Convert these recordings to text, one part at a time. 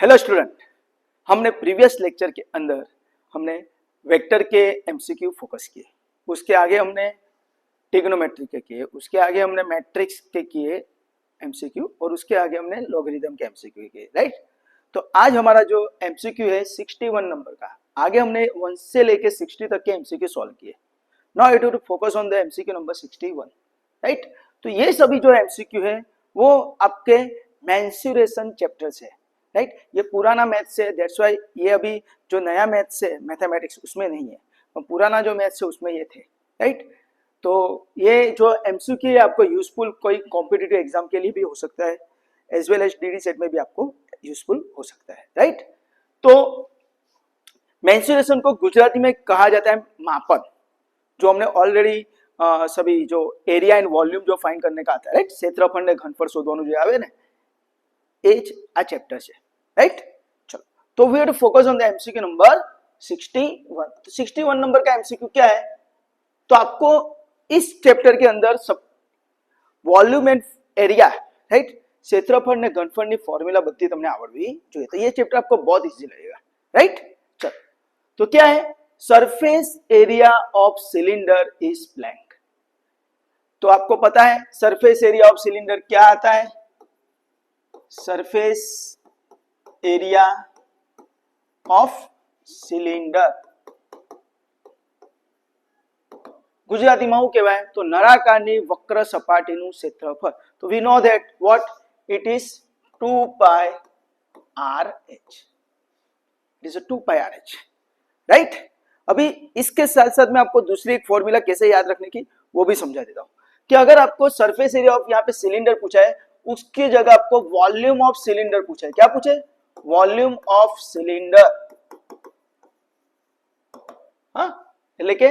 Hello student, हमने previous lecture के अंदर हमने वेक्टर के एमसीक्यू फोकस किए, उसके आगे हमने ट्रिग्नोमेट्री के किए, उसके आगे हमने मैट्रिक्स के किए एमसीक्यू और उसके आगे हमने लॉगरिथम के एमसीक्यू किए, राइट। तो आज हमारा जो एमसीक्यू है 61 नंबर का, आगे हमने 1 से लेके 60 तक के एमसीक्यू सॉल्व किए। Now it to focus on the MCQ number 61, right. तो ये सभी जो एमसीक्यू है वो आपके मेंसुरेशन चैप्टर से, राइट। ये पुराना मैथ्स है, दैट्स व्हाई ये अभी जो नया मैथ्स है मैथमेटिक्स उसमें नहीं है, तो पुराना जो मैथ्स है उसमें ये थे, राइट। तो ये जो एमसीक्यू है आपको यूजफुल कोई कॉम्पिटिटिव एग्जाम के लिए भी हो सकता है, as well as DD set में भी आपको यूजफुल हो सकता है, राइट। तो मेंसुरेशन को गुजराती में कहा जाता है मापन, जो हमने ऑलरेडी सभी जो एरिया एंड वॉल्यूम जो फाइंड करने का आता है, राइट। क्षेत्रफल ने घनफળ શોધવાનું જે આવે ને એ જ આ ચેપ્ટર છે, राइट। चलो, तो we have to focus on the MCQ number 61। तो 61 नंबर का एमसीक्यू क्या है, तो आपको इस चैप्टर के अंदर सब वॉल्यूम एंड एरिया, राइट, क्षेत्रफल ने घनफળ ની ફોર્મ્યુલા બધી તમને આવડવી જોઈએ। તો ये चैप्टर आपको बहुत इजी लगेगा, राइट। चलो, तो क्या है, surface area of cylinder is blank. तो आपको पता है सरफेस एरिया ऑफ सिलेंडर क्या आता है, surface area of cylinder Gujarati में શું કહેવાય, તો નળાકારની વક્ર સપાટીનું ક્ષેત્રફળ। તો we know that what it is 2 pi R H, it is 2 pi R H, right. अभी इसके साथ साथ मैं आपको दूसरी एक फॉर्मूला कैसे याद रखने की वो भी समझा देता हूं कि अगर आपको सरफेस एरिया ऑफ यहाँ पे सिलेंडर पूछा है, उसकी जगह आपको वॉल्यूम ऑफ सिलेंडर पूछा है। क्या पूछे, वॉल्यूम ऑफ सिलेंडर, हाँ, એટલે કે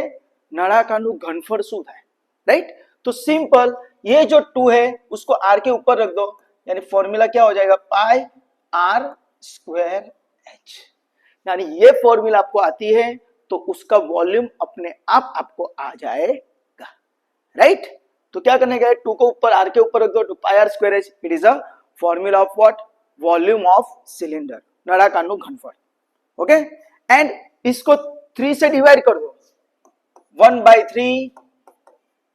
નળાકારનું ઘનફળ શું થાય, राइट। तो सिंपल ये जो 2 है उसको r के ऊपर रख दो, यानी फॉर्मूला क्या हो जाएगा, पाई आर स्क्वायर एच। यानी ये फॉर्मूला आपको आती है तो उसका वॉल्यूम अपने आप आपको आ जाएगा, राइट। तो क्या करने का है, 2 को ऊपर r के ऊपर रख दो, 2 pi R square H, it is a formula of what, volume of cylinder, नळाकारનું ઘનફળ, ओके। एंड इसको 3 से डिवाइड कर दो, 1/3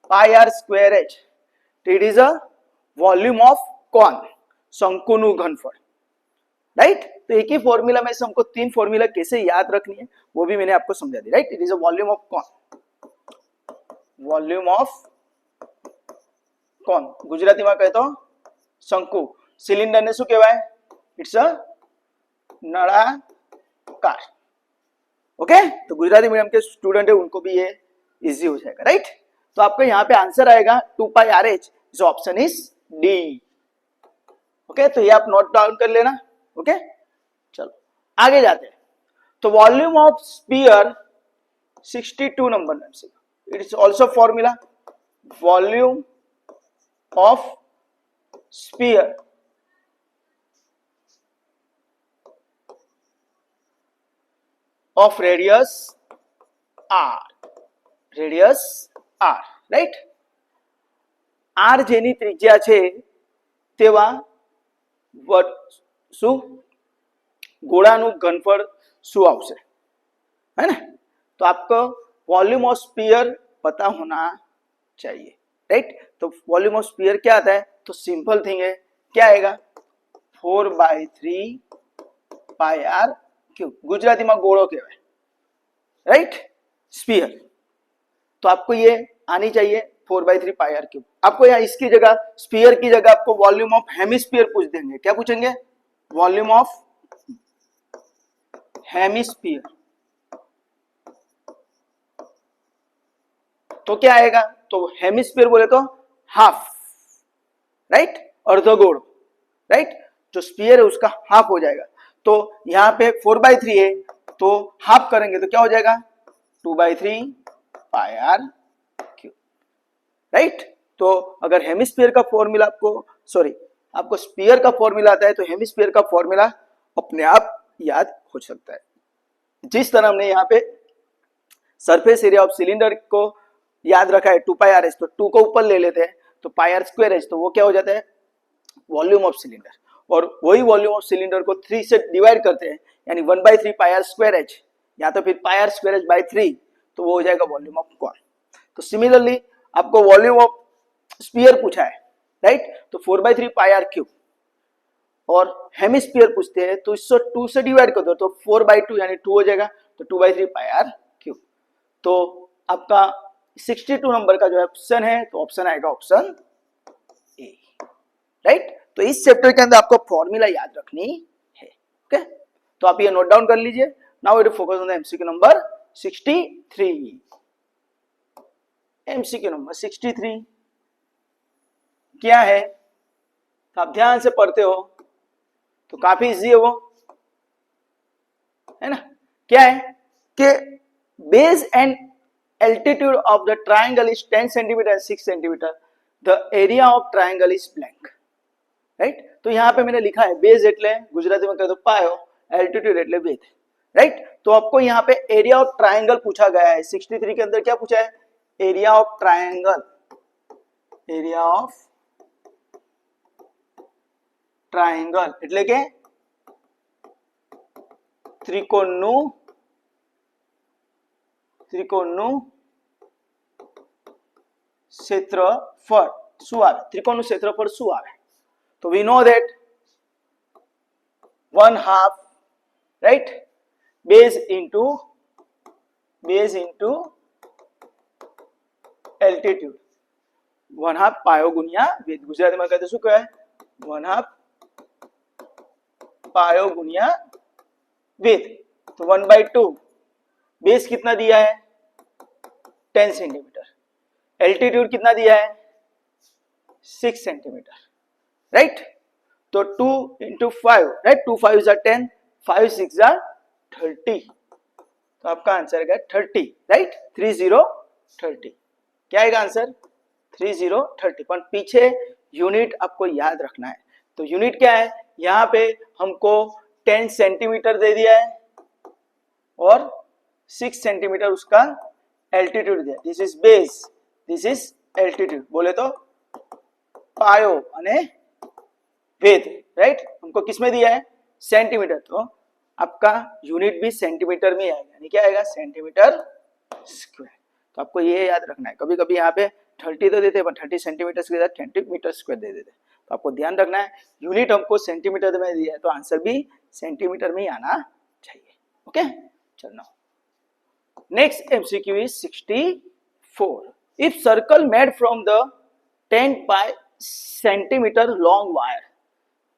pi R square H, it is a volume of cone, शंकुનું ઘનફળ, राइट। तो एक ही फॉर्मूला में से हमको 3 फॉर्मूला कैसे याद रखनी है वो भी मैंने आपको समझा दी, right. It is a volume of cone, volume of cone, Gujarati में कहते हो शंकु, सिलेंडर ने शू कहवाय, इट्स अ नळाकार, ओके। तो गुजराती मीडियम के स्टूडेंट है उनको भी ये इजी हो जाएगा, राइट। तो आपका यहाँ पे आंसर आएगा 2 पाई आर एच, जो ऑप्शन इज डी, ओके। तो ये आप नोट डाउन कर लेना, ओके। चलो आगे जाते हैं। तो वॉल्यूम ऑफ स्फीयर 62 नंबर में से, it is also formula, volume of sphere of radius R, radius R, right. R जेनी त्रिज्या छे तेवा शू गोळाનું ઘનફળ શું આવશે, है ना। तो आपको वॉल्यूम ऑफ स्फीयर पता होना चाहिए, राइट। तो वॉल्यूम ऑफ स्फीयर क्या आता है, तो सिंपल थिंग है, क्या आएगा, 4/3 पाई आर क्यूब, गुजराती में गोळो कहवाय, राइट, स्फीयर। तो आपको ये आनी चाहिए 4/3 पाई आर क्यूब। आपको यहाँ इसकी जगह, स्फीयर की जगह आपको वॉल्यूम ऑफ हेमिस्फीयर पूछ देंगे। क्या पूछेंगे, वॉल्यूम ऑफ हेमिस्फीयर। तो क्या आएगा, तो हेमिस्फीयर बोले तो हाफ, राइट, अर्धगोल, राइट। जो स्फीयर है उसका हाफ हो जाएगा। तो यहाँ पे 4/3 है तो हाफ करेंगे तो क्या हो जाएगा, 2/3 पाई आर क्यूब, राइट। तो अगर हेमिस्फीयर का फॉर्मूला आपको स्फीयर का फॉर्मूला आता है तो हेमिस्फीयर का फॉर्मूला अपने आप याद हो सकता है। जिस तरह हमने यहाँ पे सरफेस एरिया ऑफ सिलेंडर को याद रखा है 2 पाई आर एच, तो 2 को ऊपर ले लेते हैं तो पाई आर स्क्वायर एच, तो वो क्या हो जाता है, वॉल्यूम ऑफ सिलेंडर। और वही वॉल्यूम ऑफ सिलेंडर को 3 से डिवाइड करते हैं, यानी 1/3 पाई आर स्क्वायर एच या तो फिर पाई आर स्क्वायर एच बाई 3, तो वो हो जाएगा वॉल्यूम ऑफ कॉन। तो सिमिलरली आपको वॉल्यूम ऑफ स्फीयर पूछा है, राइट, तो 4/3 पाई आर क्यूब, और हेमिस्फीयर पूछते हैं तो इसको 2 से डिवाइड कर दो तो 4/2 यानी 2 हो जाएगा, तो 2/3 पाई आर क्यूब। तो आपका 62 नंबर का जो ऑप्शन है, तो ऑप्शन आएगा ऑप्शन ए, राइट। तो इस चैप्टर के अंदर आपको फॉर्मूला याद रखनी है, ओके। तो आप ये नोट डाउन कर लीजिए। Now it focus on the MCQ number 63। MCQ number 63 क्या है, तो आप ध्यान से पढ़ते हो तो काफी इजी है वो, है ना। क्या है कि base and altitude of the triangle is 10 centimetre and 6 centimetre, the area of triangle is blank, right. तो यहां पे मैंने लिखा है बेस एटले गुजराती में कह दो पायो, एल्टीट्यूड एटले विड्थ, राइट। तो आपको यहाँ पे एरिया ऑफ ट्राइंगल पूछा गया है। 63 के अंदर क्या पूछा है, area of triangle, area of triangle એટલે કે ત્રિકોણનું ક્ષેત્રફળ શું આવે, ત્રિકોણનું ક્ષેત્રફળ શું આવે, તો we know that 1/2, right, base into altitude, 1/2 પાયો ગુણ્યા વેધ, ગુજરાતીમાં કહે તો શું કહેવાય, 1/2 पायो गुणिया विथ, तो 1/2, बेस कितना दिया है 10 सेंटीमीटर, एल्टीट्यूड कितना दिया है 6 सेंटीमीटर, राइट। तो 2 into 5, राइट, 2 5 is 10, 5 6 is 30, तो आपका आंसर है 30, राइट, 3030। क्या आएगा आंसर 3030, पर पीछे यूनिट आपको याद रखना है। तो यूनिट क्या है, यहां पे हमको 10 सेंटीमीटर दे दिया है और 6 सेंटीमीटर उसका एल्टीट्यूड दिया, this is base, this is altitude, बोले तो पायो अने वेध, राइट। हमको किस में दिया है सेंटीमीटर, तो आपका यूनिट भी सेंटीमीटर में आएगा, यानी क्या आएगा सेंटीमीटर स्क्वायर। तो आपको ये याद रखना है, कभी कभी यहाँ पे 30 तो देते हैं पर 30 सेंटीमीटर के साथ 20 मीटर स्क्वायर दे देते हैं, तो आपको ध्यान रखना है यूनिट हमको सेंटीमीटर में दिया है तो आंसर भी सेंटीमीटर में ही आना चाहिए, ओके। चलो next MCQ is 64। If circle made from the 10 pi centimetre long wire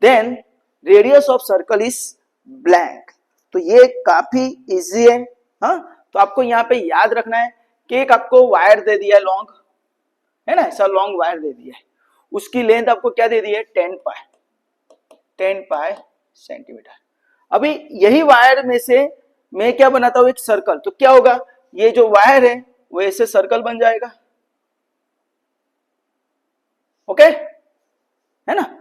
then radius of circle is blank. तो ये काफी इजी है, हाँ। तो आपको यहाँ पे याद रखना है कि एक आपको वायर दे दिया है लॉन्ग, है ना, ऐसा लॉन्ग वायर दे दिया है, उसकी लेंथ आपको क्या दे दी है 10 पाई सेंटीमीटर। अभी यही वायर में से मैं क्या बनाता हूं एक सर्कल, तो क्या होगा, ये जो वायर है वो ऐसे सर्कल बन जाएगा, ओके, है ना।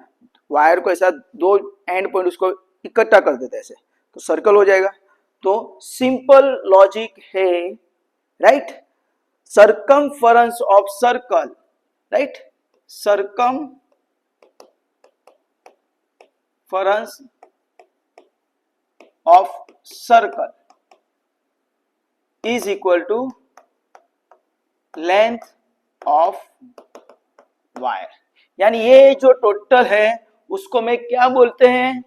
वायर को ऐसा दो एंड पॉइंट उसको इकट्ठा कर देते ऐसे, तो सर्कल हो जाएगा। तो सिंपल लॉजिक है, right, circumference of circle, right, circumference of circle is equal to length of wire, यानी ये जो टोटल है उसको मैं क्या बोलते हैं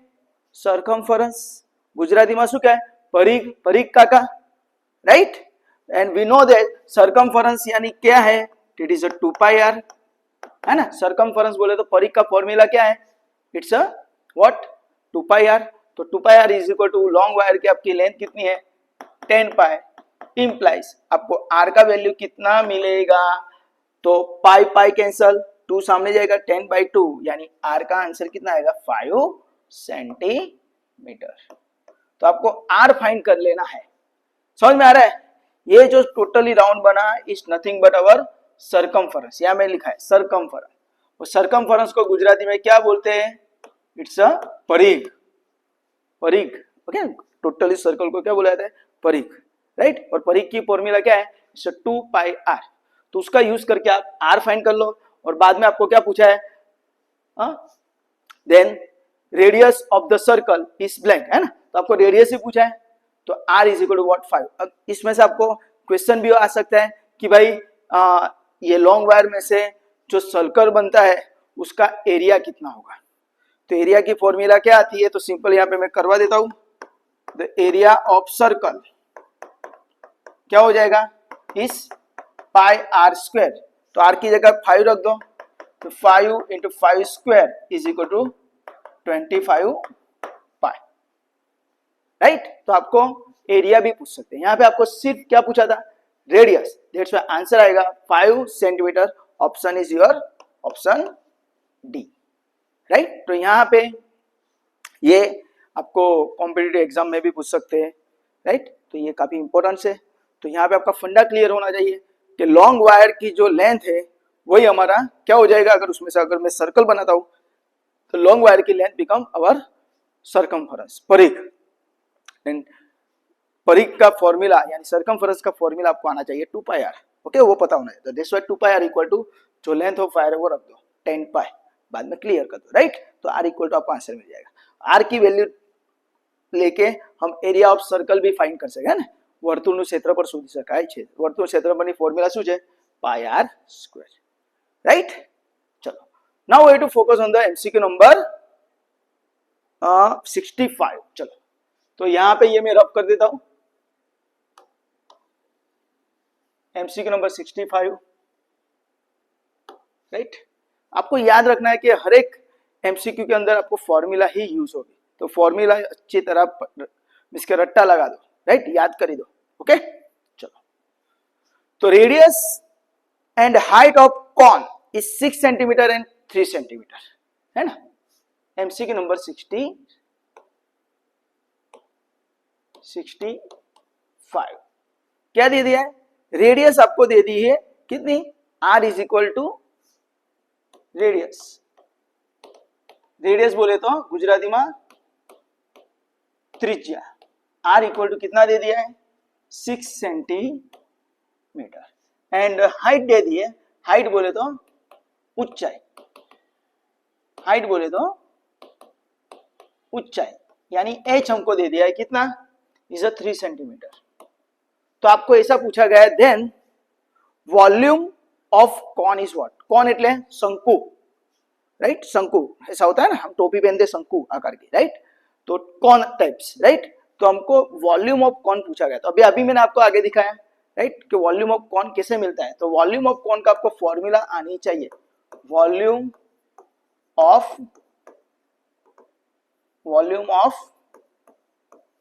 सर्कमफरेंस, गुजराती में शू क्या है परिघ, परिघ काका, right. And we know that circumference यानी क्या है, it is a 2 pi R, है ना। सर्कमफरेंस बोले तो परिघ का फॉर्मूला क्या है, it's a what 2 pi R. तो 2 pi R is equal to long wire की आपकी लेंथ कितनी है 10 पाई, इंप्लाइज आपको आर का वैल्यू कितना मिलेगा, तो पाई पाई कैंसल, 2 सामने जाएगा 10/2, यानी आर का आंसर कितना आएगा 5 सेंटीमीटर। तो आपको आर फाइंड कर लेना है, समझ में आ रहा है। ये जो टोटली राउंड बना is nothing but our circumference, यहां में लिखा है सर्कमफरेंस, और सर्कमफरेंस को गुजराती में क्या बोलते हैं, इट्स अ परिघ, परिघ, ओके। टोटली सर्कल को क्या बोला जाता है परिघ, राइट। और परिघ की फॉर्मूला क्या है 2 पाई आर, तो उसका यूज करके आप आर फाइंड कर लो, और बाद में आपको क्या पूछा है, then radius of the circle is blank, है ना, तो आपको रेडियस ही पूछा है, तो r is equal to what 5। अब इसमें से आपको क्वेश्चन भी आ सकता है कि भाई ये लॉन्ग वायर में से जो सर्कल बनता है उसका एरिया कितना होगा। तो एरिया की फॉर्मूला क्या आती है, तो सिंपल यहाँ पे मैं करवा देता हूं। द एरिया ऑफ सर्कल क्या हो जाएगा, इस पाई आर स्क्वायर, तो r की जगह 5 रख दो, तो 5 into 5 square is equal to 25 pi, right. तो आपको एरिया भी पूछ सकते हैं, यहाँ पे आपको सिर्फ क्या पूछा था, रेडियस, दैट्स व्हाई आंसर आएगा 5 centimetre. Option is your option D, right. तो यहाँ पे ये आपको कॉम्पिटिटिव एग्जाम में भी पूछ सकते हैं, राइट। तो ये काफी इंपॉर्टेंट है। तो यहाँ पे आपका फंडा क्लियर होना चाहिए कि लॉन्ग वायर की जो लेंथ है वही हमारा क्या हो जाएगा, अगर उसमें से अगर मैं सर्कल बनाता हूं तो लॉन्ग वायर की लेंथ बिकम अवर सर्कमफरेंस, परिघ। एंड परिघ का फॉर्मूला यानी सर्कमफरेंस का फॉर्मूला आपको आना चाहिए 2 पाई आर, ओके, वो पता होना है। तो that's why 2 pi R equal to जो लेंथ ऑफ वायर है वो रख दो 10 पाई, बाद में क्लियर कर दो, राइट। तो आर इक्वल टू आपको आंसर मिल जाएगा। आर की वैल्यू लेके हम एरिया ऑफ सर्कल भी फाइंड कर सके, है ना। વર્તુળનું ક્ષેત્રફળ શોધી શકાય છે। વર્તુળ ક્ષેત્રફળની ફોર્મ્યુલા શું છે, પાઈ આર સ્ક્વેર, રાઈટ। ચલો, now we have to focus on the MCQ number 65। चलो, तो यहां पे ये मैं रब कर देता हूं, एमसीक्यू नंबर 65, राइट। आपको याद रखना है कि हर एक एमसीक्यू के अंदर आपको फॉर्मूला ही यूज होगी, तो फॉर्मूला अच्छी तरह इसके रट्टा लगा दो, राइट, याद कर दो, ओके। चलो, तो radius and height of cone is 6 centimetre and 3 centimetre, है ना। एमसीक्यू नंबर 65 क्या दे दिया है, रेडियस आपको दे दी है कितनी, R is equal to radius, radius बोले तो गुजराती में त्रिज्या, आर इक्वल टू कितना दे दिया है 6 सेंटीमीटर, एंड हाइट दे दी है, हाइट बोले तो ऊंचाई, हाइट बोले तो ऊंचाई यानी एच हमको दे दिया है कितना, इज 3 सेंटीमीटर। तो आपको ऐसा पूछा गया है, then volume of cone is what, cone એટલે शंकु, राइट, शंकु ऐसा होता है ना, हम टोपी पहनते शंकु आकार की, राइट, तो कॉन टाइप्स, राइट। तो हमको वॉल्यूम ऑफ कॉन पूछा गया, तो अभी मैंने आपको आगे दिखाया, राइट, कि वॉल्यूम ऑफ कॉन कैसे मिलता है। तो वॉल्यूम ऑफ कॉन का आपको फॉर्मूला आनी चाहिए, वॉल्यूम ऑफ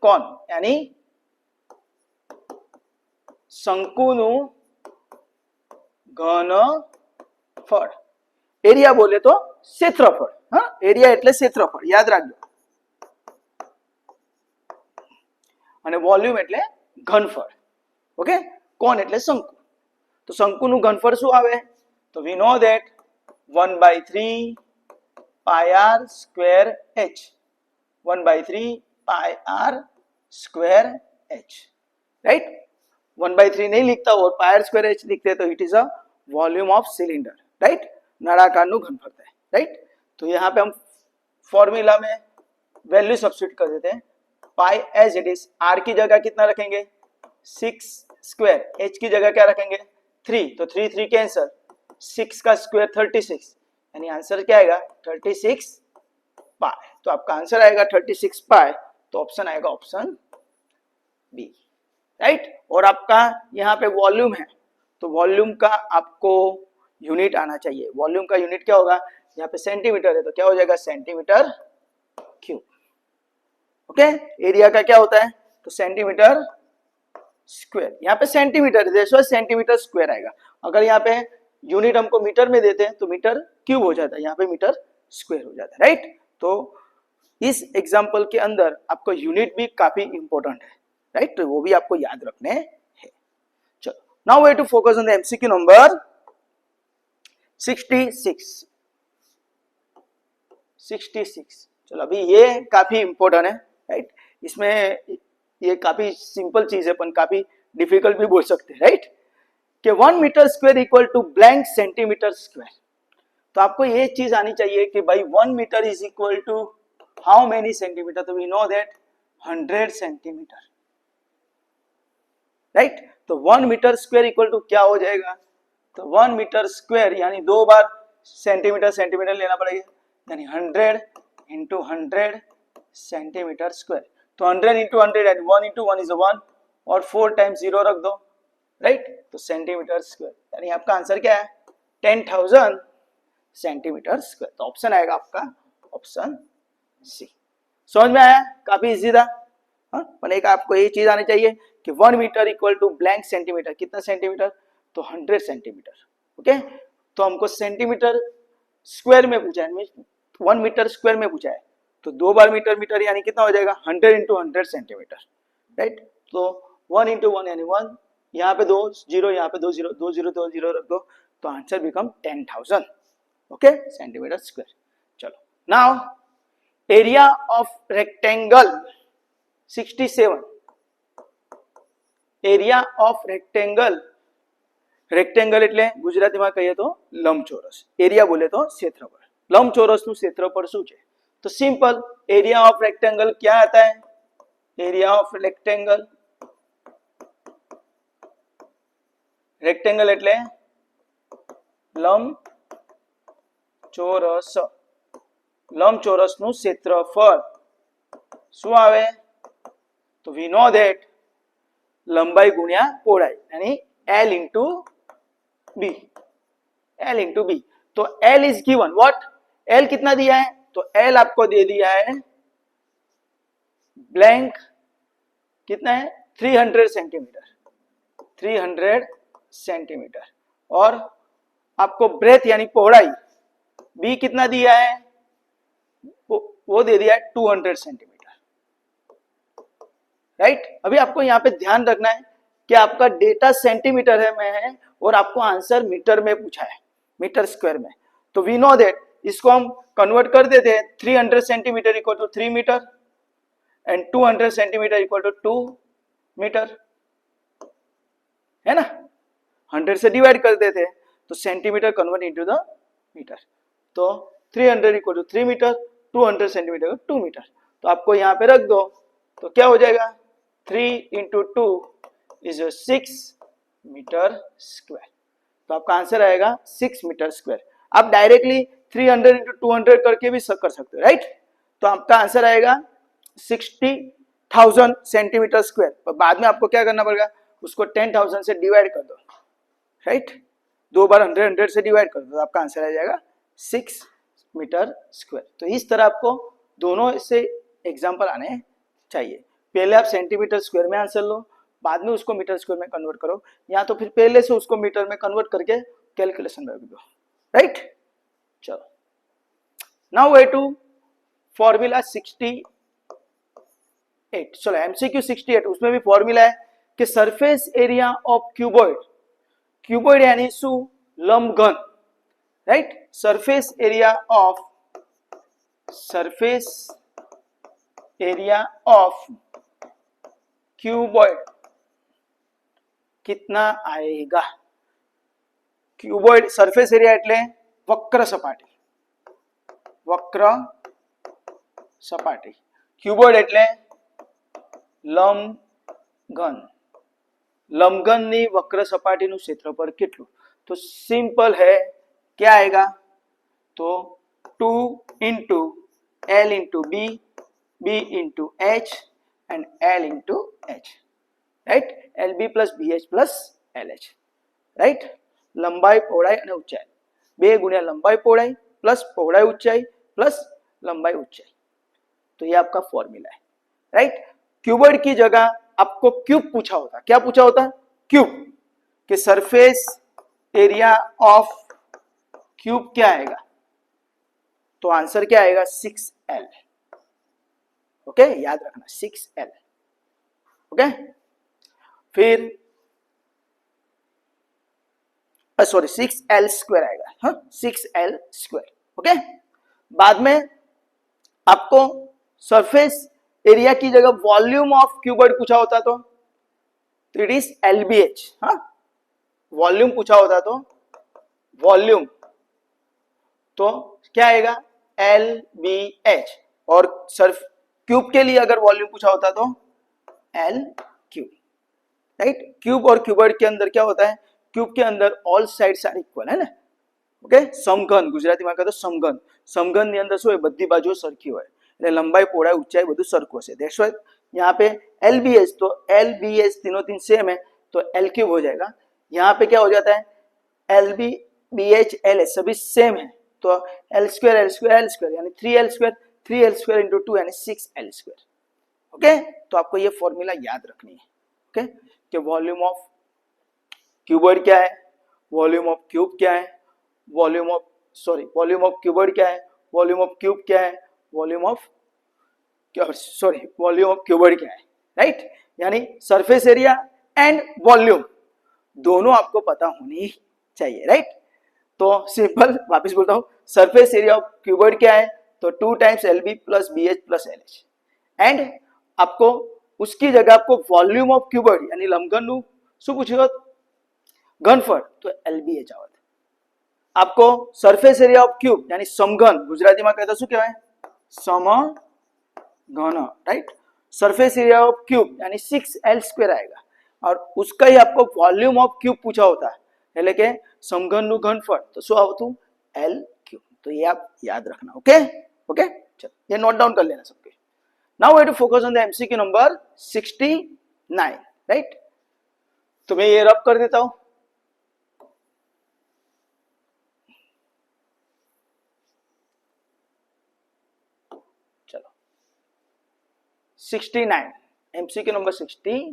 कॉन यानी શંકુનું ઘનફળ, એરિયા બોલે તો ક્ષેત્રફળ, હા, એરિયા એટલે ક્ષેત્રફળ, યાદ રાખજો, અને વોલ્યુમ એટલે ઘનફળ, ઓકે। કોણ એટલે શંકુ, તો શંકુનું ઘનફળ શું આવે, તો we know that 1/3 pi R square H, 1/3 pi R square H, right. 1/3 नहीं लिखता और पाई आर स्क्वायर एच लिखते तो it is a volume of cylinder, right, नळाकारનું घनफળ है, राइट। तो यहाँ पे हम फॉर्मूला में वैल्यू सब्स्टिट्यूट कर देते हैं, पाई एज इट इज, आर की जगह कितना रखेंगे 6 स्क्वायर, एच की जगह क्या रखेंगे 3, तो 3 3 कैंसिल, 6 का स्क्वायर 36, यानी आंसर क्या आएगा 36 पाई। तो आपका आंसर आएगा 36 पाई, तो ऑप्शन आएगा ऑप्शन बी, राइट। और आपका यहाँ पे वॉल्यूम है, तो वॉल्यूम का आपको यूनिट आना चाहिए, वॉल्यूम का यूनिट क्या होगा, यहाँ पे सेंटीमीटर है तो क्या हो जाएगा सेंटीमीटर क्यूब, ओके। एरिया का क्या होता है, तो सेंटीमीटर स्क्वायर, यहाँ पे सेंटीमीटर है, सेंटीमीटर स्क्वायर आएगा। अगर यहाँ पे यूनिट हमको मीटर में देते हैं तो मीटर क्यूब हो जाता है, यहाँ पे मीटर स्क्वायर हो जाता है, राइट। तो इस एग्जाम्पल के अंदर आपको यूनिट भी काफी इंपॉर्टेंट है, राइट, तो वो भी आपको याद रखने हैं। चलो, now we have to focus on the MCQ number 66। चलो, अभी ये काफी इंपॉर्टेंट है, राइट। इसमें ये काफी सिंपल चीज है पर काफी डिफिकल्ट भी बोल सकते हैं, राइट, कि 1 metre square equal to blank centimetre square. तो आपको ये चीज आनी चाहिए कि भाई 1 metre is equal to how many centimetre, तो we know that 100 centimetre, right. तो 1 मीटर स्क्वायर इक्वल टू क्या हो जाएगा, तो 1 मीटर स्क्वायर यानी 2 बार सेंटीमीटर सेंटीमीटर लेना पड़ेगा, यानी 100 इंटू 100 सेंटीमीटर स्क्वायर। तो 100 इंटू 100 यानी 1 इंटू 1 इज 1 और 4 टाइम्स 0 रख दो, राइट। तो सेंटीमीटर स्क्वायर यानी आपका आंसर क्या है 10,000 सेंटीमीटर स्क्वायर। तो ऑप्शन आएगा आपका ऑप्शन सी। समझ में आया, काफी इजी था। हाँ, पर एक आपको ये चीज आनी चाहिए कि 1 metre equal to blank centimetre, कितना सेंटीमीटर, तो 100 सेंटीमीटर। ओके, तो हमको सेंटीमीटर स्क्वायर में पूछा है, 1 मीटर स्क्वायर में पूछा है, तो 2 बार मीटर मीटर यानी कितना हो जाएगा 100 इंटू 100 सेंटीमीटर, राइट। तो 1 इंटू 1 यानी 1, यहाँ पे 2 जीरो, यहाँ पे 2 जीरो, 2 जीरो 2 जीरो रख दो, तो answer become 10,000 okay centimetre square. चलो now area of rectangle 67, area of rectangle, rectangle એટલે ગુજરાતીમાં કહીએ તો લંબચોરસ, એરિયા બોલે તો ક્ષેત્રફળ, લંબચોરસનું ક્ષેત્રફળ શું છે, તો સિમ્પલ એરિયા ઓફ રેક્ટેંગલ क्या आता है, एरिया ऑफ रेक्टेंगल, રેક્ટેંગલ એટલે લંબચોરસ, લંબચોરસનું ક્ષેત્રફળ શું આવે, તો વી નો ધેટ લંબાઈ ગુણ્યા પહોળાઈ यानी L into B, L into B. तो L is given what, L कितना दिया है, तो L आपको दे दिया है ब्लैंक, कितना है 300 सेंटीमीटर, 300 सेंटीमीटर, और आपको ब्रेथ यानी पौड़ाई B कितना दिया है, वो दे दिया है 200 सेंटीमीटर, राइट। अभी आपको यहाँ पे ध्यान रखना है कि आपका डेटा सेंटीमीटर है में है और आपको आंसर मीटर में पूछा है, मीटर स्क्वायर में। तो वी नो दैट इसको हम कन्वर्ट कर देते हैं, 300 centimetre equal to 3 metre and 200 centimetre equal to 2 metre, है ना। 100 से डिवाइड कर देते हैं तो centimetre convert into the metre, तो 300 equal to 3 metre, 200 centimetre 2 metre. तो आपको यहाँ पे रख दो, तो क्या हो जाएगा 3 इंटू 2 इज 6 मीटर स्क्वायर। तो आपका आंसर आएगा 6 मीटर स्क्वायर। आप डायरेक्टली 300 इंटू 200 करके भी कर सकते हो, राइट। तो आपका आंसर आएगा 60,000 सेंटीमीटर स्क्वायर। पर बाद में आपको क्या करना पड़ेगा, उसको 10,000 से डिवाइड कर दो, राइट। 2 बार 100 100 से डिवाइड कर दो, तो आपका आंसर आ जाएगा 6 मीटर स्क्वायर। तो इस तरह आपको दोनों से एग्जाम्पल आने चाहिए। पहले आप सेंटीमीटर स्क्वायर में आंसर लो, बाद में उसको मीटर स्क्वायर में कन्वर्ट करो, या तो फिर पहले से उसको मीटर में कन्वर्ट करके कैलकुलेशन में रख दो, राइट। चलो नाउ वे टू फॉर्मूला 68, चलो एमसीक्यू 68, उसमें भी फॉर्मूला है कि surface area of cuboid, cuboid यानी शू लंबघन, right. Surface area of cuboid कितना आएगा, क्यूबॉइड सरफेस एरिया એટલે વક્ર સપાટી, વક્ર સપાટી, ક્યુબોઇડ એટલે લંબઘન, લંબઘનની વક્ર સપાટીનું ક્ષેત્રફળ કેટલું, तो सिंपल है, क्या आएगा, तो 2 into L into B, B into H and L into H, right. L B plus B H plus L H, right. लंबाई पહોળાઈ અને ઊંચાઈ 2 गुणिया लंबाई पહોળાઈ प्लस पહોળાઈ ऊंचाई प्लस लंबाई ऊंचाई, तो ये आपका फॉर्मूला है, राइट। क्यूबॉइड की जगह आपको क्यूब पूछा होता, क्या पूछा होता, क्यूब, कि सरफेस एरिया ऑफ क्यूब क्या आएगा, तो आंसर क्या आएगा 6L, ओके याद रखना 6L, ओके। फिर सॉरी 6L स्क्वायर आएगा, हाँ 6L स्क्वायर, ओके। बाद में आपको सरफेस एरिया की जगह वॉल्यूम ऑफ क्यूबॉइड पूछा होता तो इट इज LBH, हाँ वॉल्यूम पूछा होता तो वॉल्यूम, तो क्या आएगा LBH, और सिर्फ क्यूब के लिए अगर वॉल्यूम पूछा होता तो एल क्यूब, राइट। क्यूब और क्यूबॉइड के अंदर क्या होता है, क्यूब के अंदर ऑल साइड्स आर इक्वल, है ना, ઓકે। સમઘન ગુજરાતીમાં કહે તો સમઘન, સમઘનની અંદર શું હોય, બધી બાજુઓ સરખી હોય એટલે લંબાઈ પહોળાઈ ઊંચાઈ બધું સરખું હશે। दैट्स व्हाई यहाँ पे LBH, तो LBH तीनों तीन सेम है तो L क्यूब हो जाएगा। यहाँ पे क्या हो जाता है, LB BH LH सभी सेम है तो L स्क्वायर यानी 3L स्क्वायर इंटू 2 यानी 6L स्क्वायर। ओके, तो आपको ये फॉर्मूला याद रखनी है। ओके, कि वॉल्यूम ऑफ क्यूबॉइड क्या है, वॉल्यूम ऑफ क्यूब क्या है, वॉल्यूम ऑफ क्यूबॉइड क्या है, वॉल्यूम ऑफ क्यूब क्या है, वॉल्यूम ऑफ क्यूबॉइड क्या है, राइट। यानी सरफेस एरिया एंड वॉल्यूम दोनों आपको पता होनी चाहिए, राइट। तो सिंपल वापस बोलता हूं, सरफेस एरिया ऑफ क्यूबॉइड क्या है, तो 2 times LB plus BH plus LH and आपको उसकी जगह आपको वॉल्यूम ऑफ क्यूबॉइड यानी लंबघनનું શું પૂછ્યું ઘનફળ તો LBH આવત। आपको सरफेस एरिया ऑफ क्यूब यानी समघन गुजरातीમાં કહેતા શું કહેવાય, समघन, right. Surface area of cube यानी 6L स्क्वायर आएगा और उसका ही आपको वॉल्यूम ऑफ क्यूब पूछा होता है એટલે કે સમઘનનું ઘનફળ તો શું આવતું L क्यूब। तो ये आप याद रखना। ओके ओके, चलो ये नोट डाउन कर लेना सबके। Now we have to focus on the MCQ number 69, right. तो मैं ये रब कर देता हूं। चलो 69, MCQ number 69,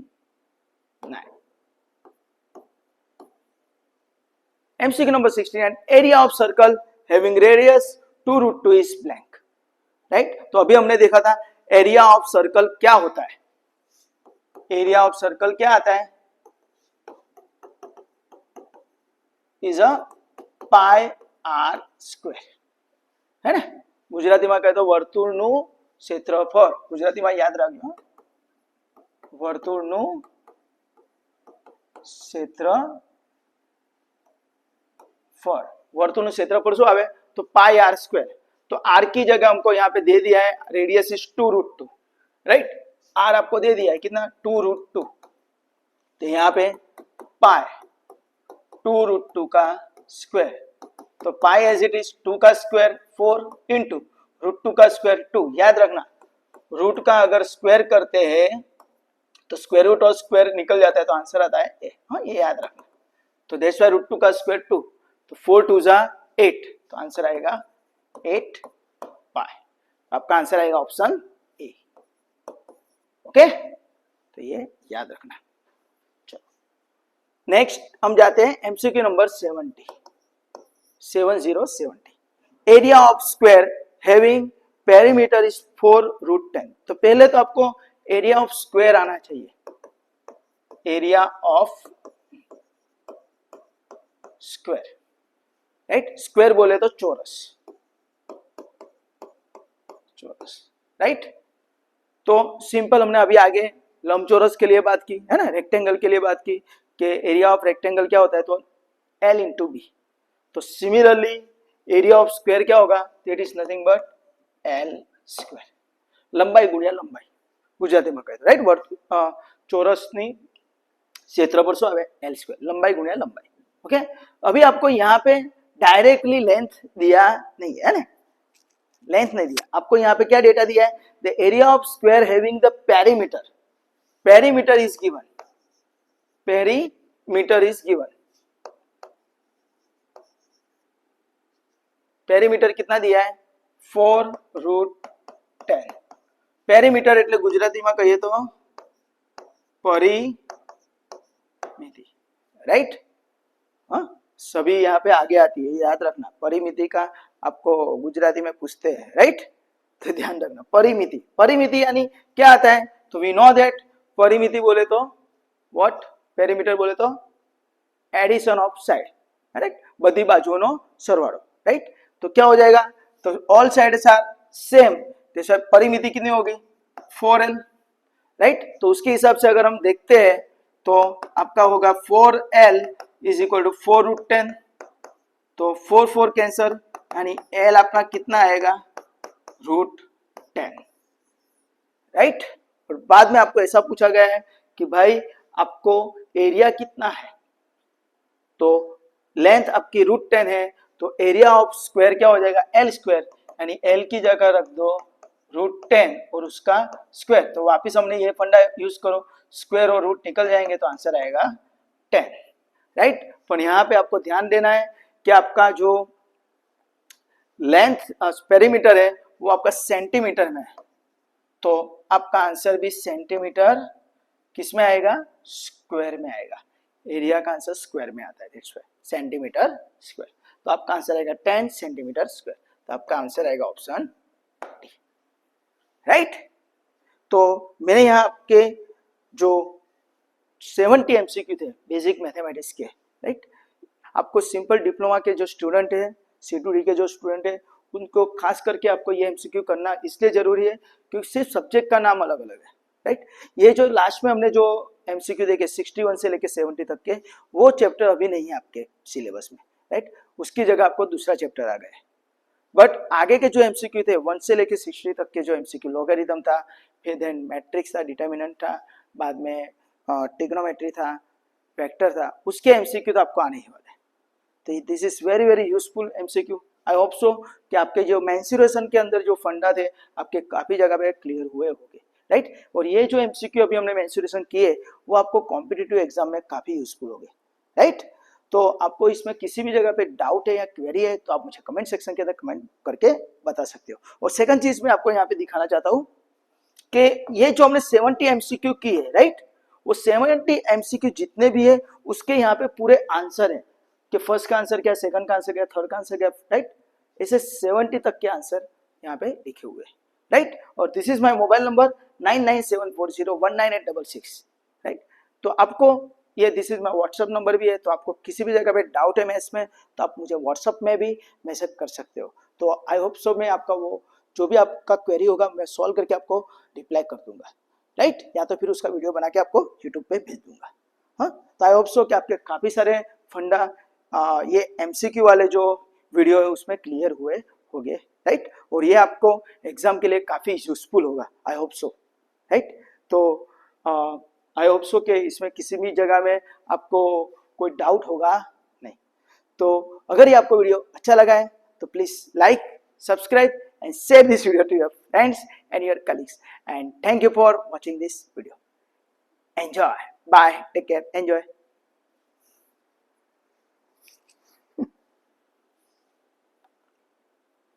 MCQ number 69, area of circle having radius 2√2 is blank, right. तो अभी हमने देखा था एरिया ऑफ सर्कल क्या होता है, एरिया ऑफ सर्कल क्या आता है, is a pi R square, है ना। गुजराती में कहे तो वर्तुळનું क्षेत्रफळ, गुजराती में याद રાખજો, वर्तुळનું क्षेत्रफळ, वर्तुळનું क्षेत्रफळ શું આવે तो पाई आर स्क्वायर। तो आर की जगह हमको यहाँ पे दे दिया है रेडियस इज 2√2, राइट। आर आपको दे दिया है कितना 2√2, तो यहाँ पे पाई 2√2 का स्क्वायर, तो पाई एज इट इज 2 का स्क्वायर 4 इंटू √2 का स्क्वायर 2। याद रखना रूट का अगर स्क्वायर करते हैं तो स्क्वायर रूट और स्क्वायर निकल जाता है तो आंसर आता है ए। हाँ, ये याद रखना। तो दैट्स व्हाई √2 का स्क्वायर 2, तो 4 2 जा 8, तो आंसर आएगा 8 पाई। आपका आंसर आएगा ऑप्शन ए। ओके, तो ये याद रखना। चलो नेक्स्ट हम जाते हैं MCQ number 70। Area of square having perimeter is 4√10। तो पहले तो आपको एरिया ऑफ स्क्वायर आना चाहिए, area of square, right. Square बोले तो चौरस, राइट। तो सिंपल हमने अभी आगे लंबचौरस के लिए बात की है ना, रेक्टेंगल के लिए बात की कि एरिया ऑफ रेक्टेंगल क्या होता है तो L इंटू बी। तो सिमिलरली एरिया ऑफ स्क्वायर क्या होगा, that is nothing but L square, लंबाई गुणिया लंबाई गुजराती में कहते, राइट। चौरसनी क्षेत्रफळ શું આવે L स्क्वायर, लंबाई गुणिया लंबाई। ओके, अभी आपको यहाँ पे डायरेक्टली लेंथ दिया नहीं है ना, लेंथ नहीं दिया आपको, यहाँ पे क्या डेटा दिया है, the area of square having the perimeter, perimeter is given, perimeter is given, perimeter कितना दिया है 4√10। पेरीमीटर એટલે ગુજરાતીમાં કહીએ તો परिमिति, राइट। हाँ, सभी यहाँ पे आगे आती है, याद रखना। परिमिति का आपको गुजराती में पूछते हैं, राइट, तो ध्यान रखना। परिमिति, परिमिति यानी क्या आता है, तो वी नो दैट परिमिति बोले तो व्हाट, पेरीमीटर बोले तो एडिशन ऑफ साइड, राइट, बधी बाजुओनो सरवाळो, राइट। तो क्या हो जाएगा, तो ऑल साइड्स आर सेम, जैसे परिमिति कितनी होगी 4L, राइट। तो उसके हिसाब से अगर हम देखते हैं तो आपका होगा 4L इज इक्वल टू 4√10, तो 4 4 कैंसर यानी L आपका कितना आएगा √10, 10, राइट। और बाद में आपको ऐसा पूछा गया है कि भाई आपको एरिया कितना है, तो लेंथ आपकी √10 है, तो एरिया ऑफ स्क्वायर क्या हो जाएगा, एल स्क्वायर, यानी एल की जगह रख दो √10 और उसका स्क्वायर। तो वापिस हमने ये फंडा यूज करो, स्क्वायर और रूट निकल जाएंगे तो आंसर आएगा 10, राइट। पर यहाँ पे आपको ध्यान देना है कि आपका जो लेंथ पेरीमीटर है वो आपका सेंटीमीटर में है, तो आपका आंसर भी सेंटीमीटर किस में आएगा, स्क्वायर में आएगा। एरिया का आंसर स्क्वायर में आता है, दैट्स व्हाई सेंटीमीटर स्क्वायर। तो आपका आंसर आएगा 10 सेंटीमीटर स्क्वायर, तो आपका आंसर आएगा ऑप्शन डी, राइट। तो मैंने यहाँ आपके जो 70 एमसीक्यू थे बेसिक मैथमेटिक्स के, राइट। आपको सिंपल डिप्लोमा के जो स्टूडेंट है, C2D के जो स्टूडेंट है, उनको खास करके आपको ये एमसीक्यू करना इसलिए जरूरी है क्योंकि सिर्फ सब्जेक्ट का नाम अलग अलग है, राइट। ये जो लास्ट में हमने जो एमसीक्यू देखे 61 से लेके 70 तक के, वो चैप्टर अभी नहीं है आपके सिलेबस में, राइट। उसकी जगह आपको दूसरा चैप्टर आ गया है। बट आगे के जो एमसीक्यू थे 1 से लेके 60 तक के जो एमसीक्यू, लॉगरिथम था, फिर देन मैट्रिक्स था, डिटर्मिनेंट था, बाद में ट्रिग्नोमेट्री था, वेक्टर था, उसके एमसीक्यू तो आपको आने ही वाले हैं। तो this is very very useful MCQ. I hope so कि आपके जो मेंसुरेशन के अंदर जो फंडा थे आपके काफी जगह पे क्लियर हुए होंगे, राइट। और ये जो एमसीक्यू अभी हमने मेंसुरेशन किए वो आपको कॉम्पिटिटिव एग्जाम में काफी यूजफुल होंगे, राइट। तो आपको इसमें किसी भी जगह पे डाउट है या क्वेरी है तो आप मुझे कमेंट सेक्शन के अंदर कमेंट करके बता सकते हो। और सेकंड चीज मैं आपको यहाँ पे दिखाना चाहता हूँ कि ये जो हमने 70 एमसीक्यू की है, राइट, वो 70 एमसीक्यू जितने भी है उसके यहाँ पे पूरे आंसर है कि फर्स्ट का आंसर क्या, सेकंड का आंसर क्या, थर्ड का आंसर क्या, राइट। ऐसे 70 तक के आंसर यहाँ पे लिखे हुए हैं, राइट। और this is my mobile number 9974019866, right. तो आपको ये this is my WhatsApp number भी है, तो आपको किसी भी जगह पे डाउट है मैथ्स में तो आप मुझे व्हाट्सएप में भी मैसेज कर सकते हो। तो आई होप सो मैं आपका वो जो भी आपका क्वेरी होगा मैं सॉल्व करके आपको रिप्लाई कर दूंगा, राइट। या तो फिर उसका वीडियो बना के आपको यूट्यूब पे भेज दूंगा। हाँ, तो आई होप सो कि आपके काफी सारे फंडा ये एमसीक्यू वाले जो वीडियो है उसमें क्लियर हुए होंगे, राइट। और ये आपको एग्जाम के लिए काफी यूजफुल होगा, आई होप सो, राइट। तो आई होप सो कि इसमें किसी भी जगह में आपको कोई डाउट होगा नहीं। तो अगर ये आपको वीडियो अच्छा लगा है तो please like, subscribe and share this video to your friends and your colleagues, and thank you for watching this video. Enjoy, bye, take care, enjoy.